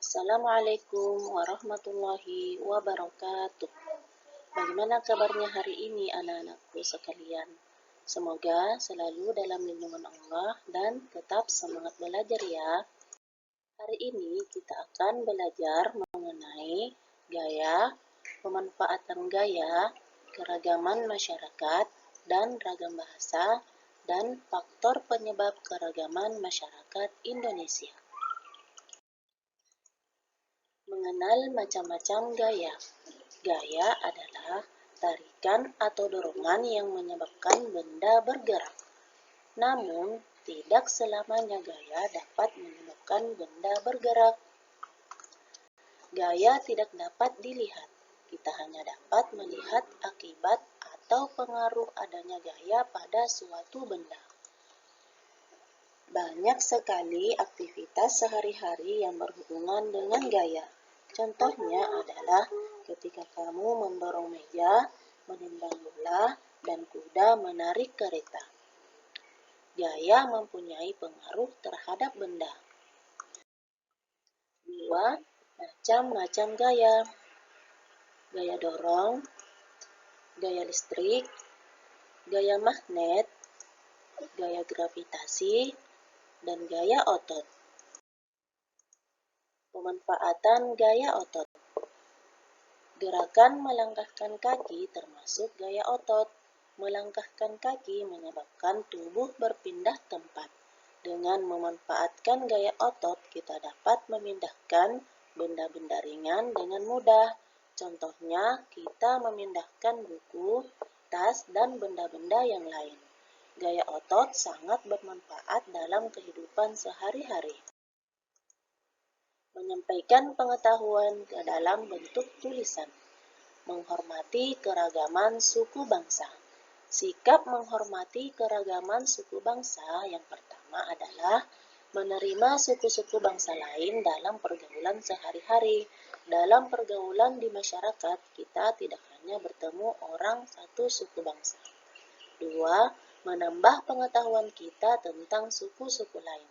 Assalamualaikum warahmatullahi wabarakatuh. Bagaimana kabarnya hari ini anak-anakku sekalian? Semoga selalu dalam lindungan Allah dan tetap semangat belajar ya. Hari ini kita akan belajar mengenai gaya, pemanfaatan gaya, keragaman masyarakat, dan ragam bahasa, dan faktor penyebab keragaman masyarakat Indonesia. Mengenal macam-macam gaya. Gaya adalah tarikan atau dorongan yang menyebabkan benda bergerak. Namun, tidak selamanya gaya dapat menyebabkan benda bergerak. Gaya tidak dapat dilihat. Kita hanya dapat melihat akibat atau pengaruh adanya gaya pada suatu benda. Banyak sekali aktivitas sehari-hari yang berhubungan dengan gaya. Contohnya adalah ketika kamu mendorong meja, menimbang bola, dan kuda menarik kereta. Gaya mempunyai pengaruh terhadap benda. 2. Macam-macam gaya. Gaya dorong, gaya listrik, gaya magnet, gaya gravitasi, dan gaya otot. Pemanfaatan gaya otot. Gerakan melangkahkan kaki termasuk gaya otot. Melangkahkan kaki menyebabkan tubuh berpindah tempat. Dengan memanfaatkan gaya otot, kita dapat memindahkan benda-benda ringan dengan mudah. Contohnya, kita memindahkan buku, tas, dan benda-benda yang lain. Gaya otot sangat bermanfaat dalam kehidupan sehari-hari. Menyampaikan pengetahuan ke dalam bentuk tulisan. Menghormati keragaman suku bangsa. Sikap menghormati keragaman suku bangsa yang pertama adalah menerima suku-suku bangsa lain dalam pergaulan sehari-hari. Dalam pergaulan di masyarakat, kita tidak hanya bertemu orang satu suku bangsa. 2. Menambah pengetahuan kita tentang suku-suku lain.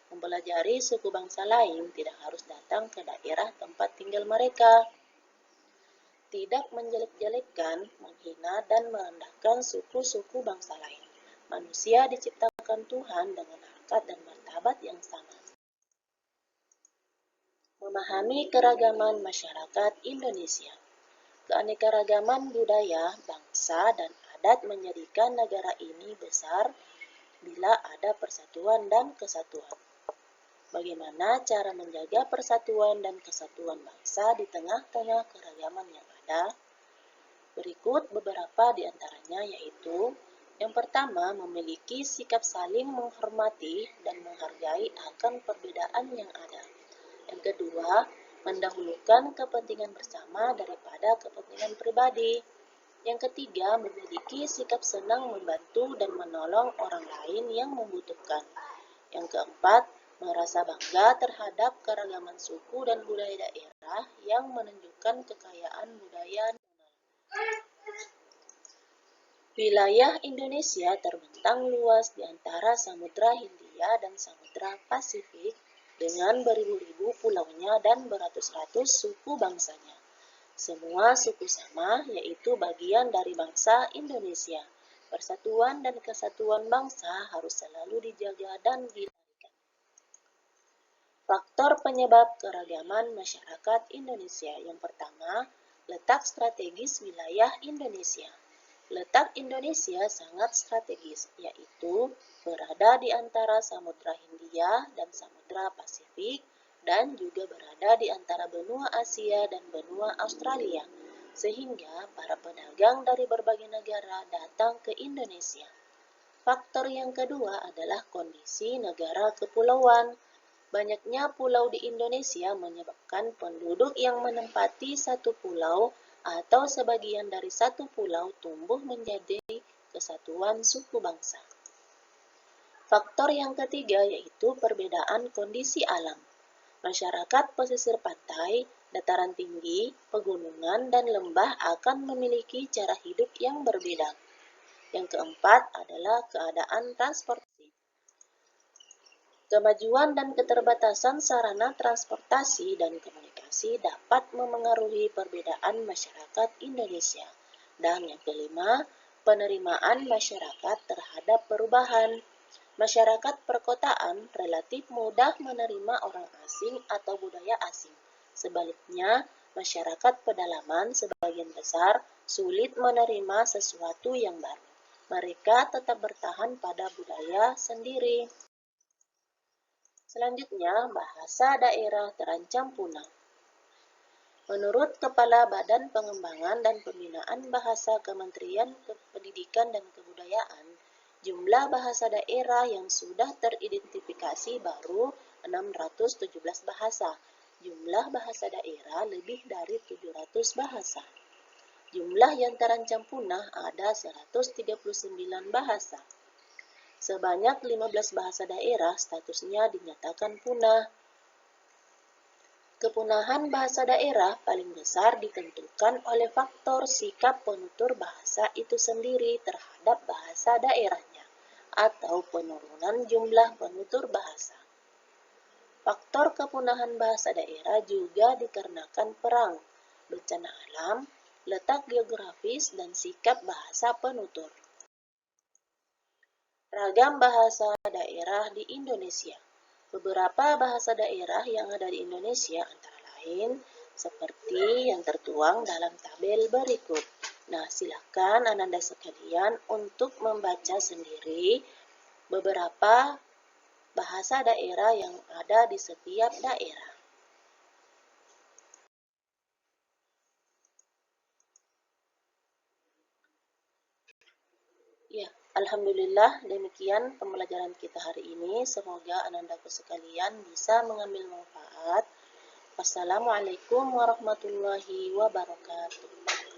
Mempelajari suku bangsa lain tidak harus datang ke daerah tempat tinggal mereka. Tidak menjelek-jelekan, menghina, dan merendahkan suku-suku bangsa lain. Manusia diciptakan Tuhan dengan harkat dan martabat yang sama. Memahami keragaman masyarakat Indonesia. Keanekaragaman budaya, bangsa, dan adat menjadikan negara ini besar bila ada persatuan dan kesatuan. Bagaimana cara menjaga persatuan dan kesatuan bangsa di tengah-tengah keragaman yang ada? Berikut beberapa di antaranya yaitu: yang pertama, memiliki sikap saling menghormati dan menghargai akan perbedaan yang ada. Yang kedua, mendahulukan kepentingan bersama daripada kepentingan pribadi. Yang ketiga, memiliki sikap senang membantu dan menolong orang lain yang membutuhkan. Yang keempat, merasa bangga terhadap keragaman suku dan budaya daerah yang menunjukkan kekayaan budaya nasional. Wilayah Indonesia terbentang luas di antara Samudra Hindia dan Samudra Pasifik dengan beribu-ribu pulaunya dan beratus-ratus suku bangsanya. Semua suku sama, yaitu bagian dari bangsa Indonesia. Persatuan dan kesatuan bangsa harus selalu dijaga dan dilestarikan. Faktor penyebab keragaman masyarakat Indonesia. Yang pertama, letak strategis wilayah Indonesia. Letak Indonesia sangat strategis, yaitu berada di antara Samudra Hindia dan Samudra Pasifik, dan juga berada di antara benua Asia dan benua Australia, sehingga para pedagang dari berbagai negara datang ke Indonesia. Faktor yang kedua adalah kondisi negara kepulauan. Banyaknya pulau di Indonesia menyebabkan penduduk yang menempati satu pulau atau sebagian dari satu pulau tumbuh menjadi kesatuan suku bangsa. Faktor yang ketiga yaitu perbedaan kondisi alam. Masyarakat pesisir pantai, dataran tinggi, pegunungan, dan lembah akan memiliki cara hidup yang berbeda. Yang keempat adalah keadaan transportasi. Kemajuan dan keterbatasan sarana transportasi dan komunikasi dapat memengaruhi perbedaan masyarakat Indonesia. Dan yang kelima, penerimaan masyarakat terhadap perubahan. Masyarakat perkotaan relatif mudah menerima orang asing atau budaya asing. Sebaliknya, masyarakat pedalaman sebagian besar sulit menerima sesuatu yang baru. Mereka tetap bertahan pada budaya sendiri. Selanjutnya, bahasa daerah terancam punah. Menurut Kepala Badan Pengembangan dan Pembinaan Bahasa Kementerian Pendidikan dan Kebudayaan, jumlah bahasa daerah yang sudah teridentifikasi baru 617 bahasa. Jumlah bahasa daerah lebih dari 700 bahasa. Jumlah yang terancam punah ada 139 bahasa. Sebanyak 15 bahasa daerah statusnya dinyatakan punah. Kepunahan bahasa daerah paling besar ditentukan oleh faktor sikap penutur bahasa itu sendiri terhadap bahasa daerahnya, atau penurunan jumlah penutur bahasa. Faktor kepunahan bahasa daerah juga dikarenakan perang, bencana alam, letak geografis, dan sikap bahasa penutur. Ragam bahasa daerah di Indonesia. Beberapa bahasa daerah yang ada di Indonesia antara lain seperti yang tertuang dalam tabel berikut. Nah, silakan Ananda sekalian untuk membaca sendiri beberapa bahasa daerah yang ada di setiap daerah. Ya, Alhamdulillah demikian pembelajaran kita hari ini. Semoga Anandaku sekalian bisa mengambil manfaat. Wassalamualaikum warahmatullahi wabarakatuh.